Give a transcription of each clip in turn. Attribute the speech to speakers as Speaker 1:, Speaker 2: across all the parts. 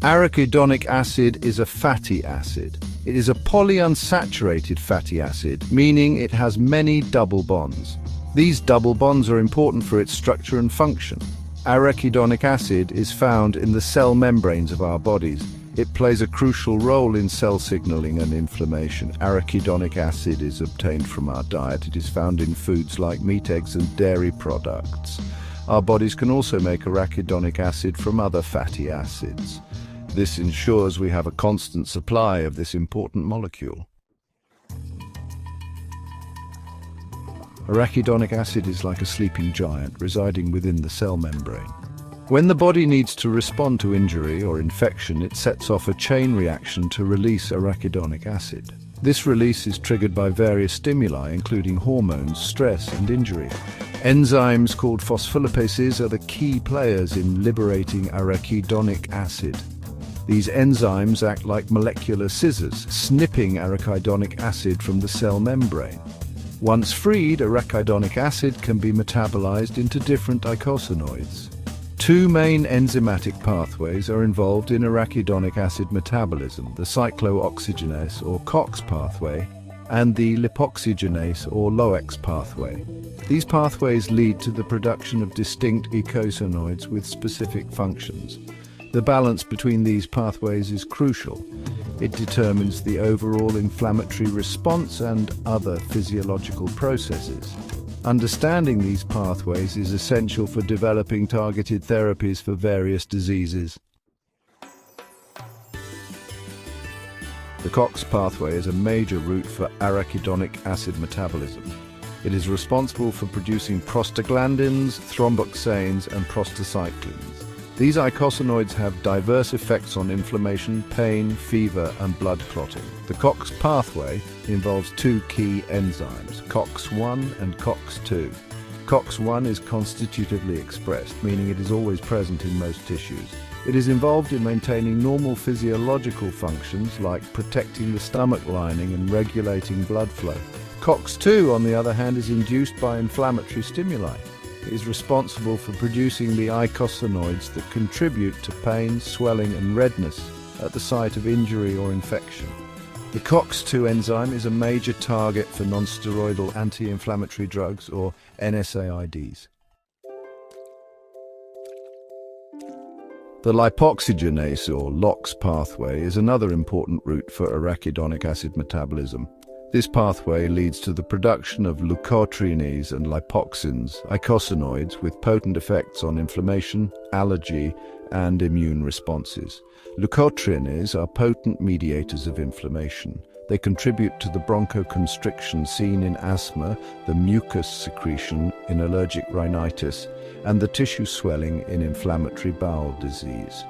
Speaker 1: Arachidonic acid is a fatty acid. It is a polyunsaturated fatty acid, meaning it has many double bonds. These double bonds are important for its structure and function. Arachidonic acid is found in the cell membranes of our bodies. It plays a crucial role in cell signaling and inflammation. Arachidonic acid is obtained from our diet. It is found in foods like meat, eggs, and dairy products. Our bodies can also make arachidonic acid from other fatty acids. This ensures we have a constant supply of this important molecule. Arachidonic acid is like a sleeping giant residing within the cell membrane. When the body needs to respond to injury or infection, it sets off a chain reaction to release arachidonic acid. This release is triggered by various stimuli, including hormones, stress, and injury. Enzymes called phospholipases are the key players in liberating arachidonic acid. These enzymes act like molecular scissors, snipping arachidonic acid from the cell membrane. Once freed, arachidonic acid can be metabolized into different eicosanoids. Two main enzymatic pathways are involved in arachidonic acid metabolism: the cyclooxygenase or COX pathway and the lipoxygenase or LOX pathway. These pathways lead to the production of distinct eicosanoids with specific functions. The balance between these pathways is crucial. It determines the overall inflammatory response and other physiological processes. Understanding these pathways is essential for developing targeted therapies for various diseases. The COX pathway is a major route for arachidonic acid metabolism. It is responsible for producing prostaglandins, thromboxanes, and prostacyclins. These eicosanoids have diverse effects on inflammation, pain, fever, and blood clotting. The COX pathway involves two key enzymes, COX-1 and COX-2. COX-1 is constitutively expressed, meaning it is always present in most tissues. It is involved in maintaining normal physiological functions like protecting the stomach lining and regulating blood flow. COX-2, on the other hand, is induced by inflammatory stimuli. It is responsible for producing the eicosanoids that contribute to pain, swelling, and redness at the site of injury or infection. The COX-2 enzyme is a major target for nonsteroidal anti-inflammatory drugs, or NSAIDs. The lipoxygenase or LOX pathway is another important route for arachidonic acid metabolism. This pathway leads to the production of leukotrienes and lipoxygenase, eicosanoids with potent effects on inflammation, allergy, and immune responses. Leukotrienes are potent mediators of inflammation. They contribute to the bronchoconstriction seen in asthma, the mucus secretion in allergic rhinitis, and the tissue swelling in inflammatory bowel disease.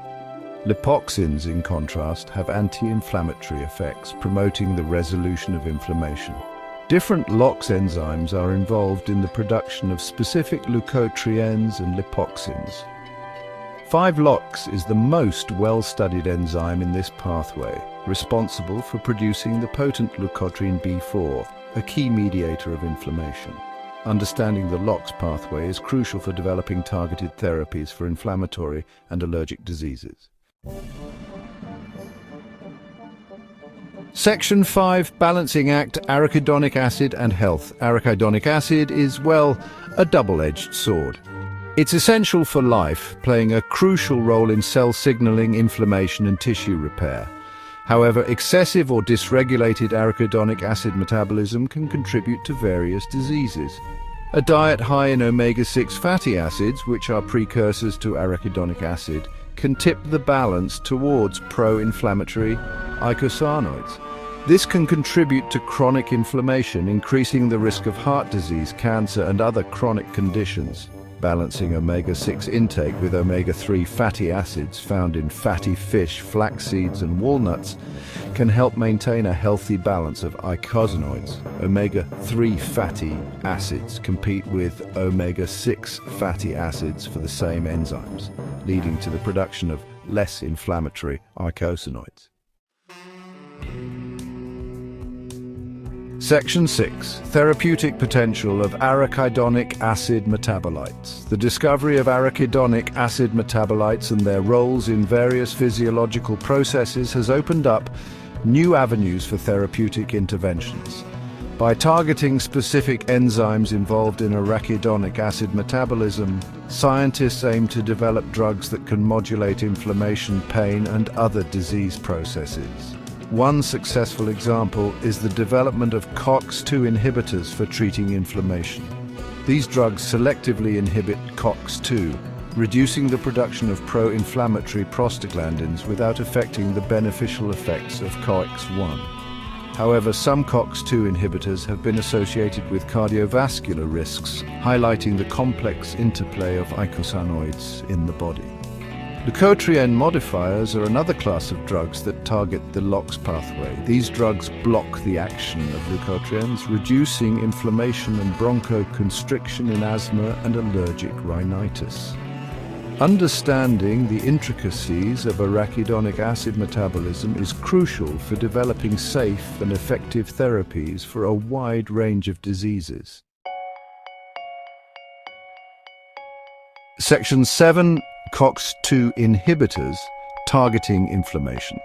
Speaker 1: Lipoxygenase, in contrast, have anti-inflammatory effects, promoting the resolution of inflammation. Different LOX enzymes are involved in the production of specific leukotrienes and lipoxygens. 5-LOX is the most well-studied enzyme in this pathway, responsible for producing the potent leukotriene B4, a key mediator of inflammation. Understanding the LOX pathway is crucial for developing targeted therapies for inflammatory and allergic diseases. Section 5, Balancing Act, Arachidonic Acid and Health. Arachidonic acid is, well, a double-edged sword. It's essential for life, playing a crucial role in cell signaling, inflammation, and tissue repair. However, excessive or dysregulated arachidonic acid metabolism can contribute to various diseases. A diet high in omega-6 fatty acids, which are precursors to arachidonic acid, can tip the balance towards pro-inflammatory eicosanoids. This can contribute to chronic inflammation, increasing the risk of heart disease, cancer, and other chronic conditions. Balancing omega-6 intake with omega-3 fatty acids found in fatty fish, flax seeds, and walnuts can help maintain a healthy balance of eicosanoids. Omega-3 fatty acids compete with omega-6 fatty acids for the same enzymes, leading to the production of less inflammatory eicosanoids. Section 6. Therapeutic potential of arachidonic acid metabolites. The discovery of arachidonic acid metabolites and their roles in various physiological processes has opened up new avenues for therapeutic interventions. By targeting specific enzymes involved in arachidonic acid metabolism, scientists aim to develop drugs that can modulate inflammation, pain, and other disease processes. One successful example is the development of COX-2 inhibitors for treating inflammation. These drugs selectively inhibit COX-2, reducing the production of pro-inflammatory prostaglandins without affecting the beneficial effects of COX-1. However, some COX-2 inhibitors have been associated with cardiovascular risks, highlighting the complex interplay of eicosanoids in the body. Leukotriene modifiers are another class of drugs that target the LOX pathway. These drugs block the action of leukotrienes, reducing inflammation and bronchoconstriction in asthma and allergic rhinitis. Understanding the intricacies of arachidonic acid metabolism is crucial for developing safe and effective therapies for a wide range of diseases. Section 7. COX-2 inhibitors targeting inflammation.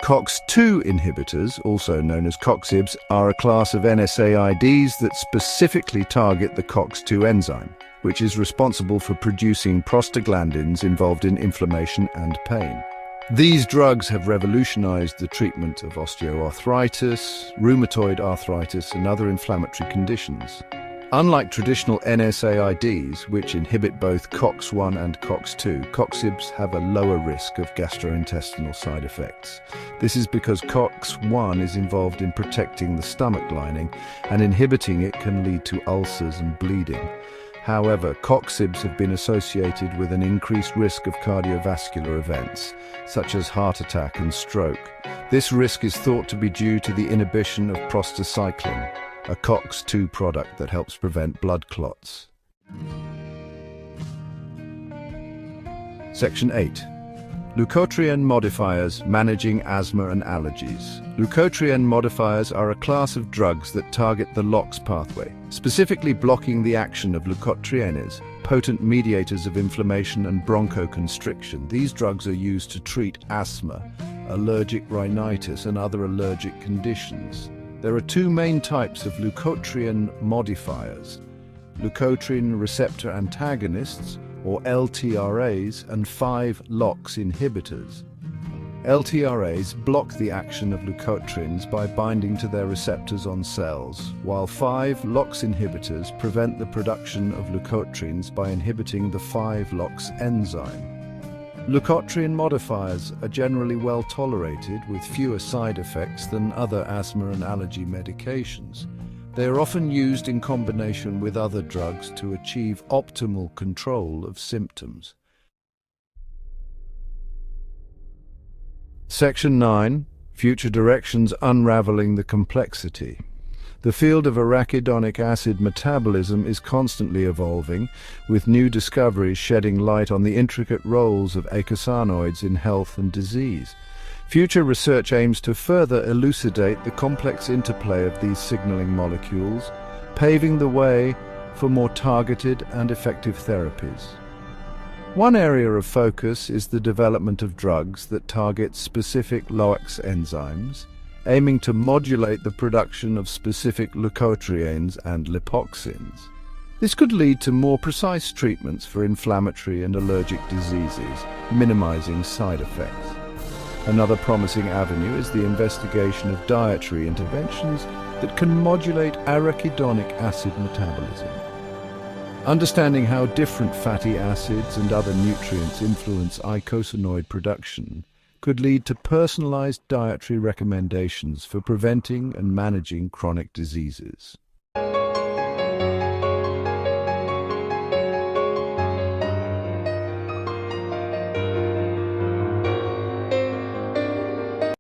Speaker 1: COX-2 inhibitors, also known as COXIBs, are a class of NSAIDs that specifically target the COX-2 enzyme, which is responsible for producing prostaglandins involved in inflammation and pain. These drugs have revolutionized the treatment of osteoarthritis, rheumatoid arthritis, and other inflammatory conditions. Unlike traditional NSAIDs, which inhibit both COX-1 and COX-2, COXIBs have a lower risk of gastrointestinal side effects. This is because COX-1 is involved in protecting the stomach lining, and inhibiting it can lead to ulcers and bleeding. However, COXIBs have been associated with an increased risk of cardiovascular events, such as heart attack and stroke. This risk is thought to be due to the inhibition of prostacyclin, a COX-2 product that helps prevent blood clots. Section 8. Leukotriene modifiers managing asthma and allergies. Leukotriene modifiers are a class of drugs that target the LOX pathway, specifically blocking the action of leukotrienes, potent mediators of inflammation and bronchoconstriction. These drugs are used to treat asthma, allergic rhinitis, and other allergic conditions. There are two main types of leukotriene modifiers: leukotriene receptor antagonists, or LTRAs, and 5-LOX inhibitors. LTRAs block the action of leukotrienes by binding to their receptors on cells, while 5-LOX inhibitors prevent the production of leukotrienes by inhibiting the 5-LOX enzyme. Leukotriene modifiers are generally well tolerated with fewer side effects than other asthma and allergy medications. They are often used in combination with other drugs to achieve optimal control of symptoms. Section 9. Future directions unraveling the complexity. The field of arachidonic acid metabolism is constantly evolving, with new discoveries shedding light on the intricate roles of eicosanoids in health and disease. Future research aims to further elucidate the complex interplay of these signaling molecules, paving the way for more targeted and effective therapies. One area of focus is the development of drugs that target specific LOX enzymes, aiming to modulate the production of specific leukotrienes and lipoxygenase. This could lead to more precise treatments for inflammatory and allergic diseases, minimizing side effects. Another promising avenue is the investigation of dietary interventions that can modulate arachidonic acid metabolism. Understanding how different fatty acids and other nutrients influence eicosanoid production could lead to personalized dietary recommendations for preventing and managing chronic diseases.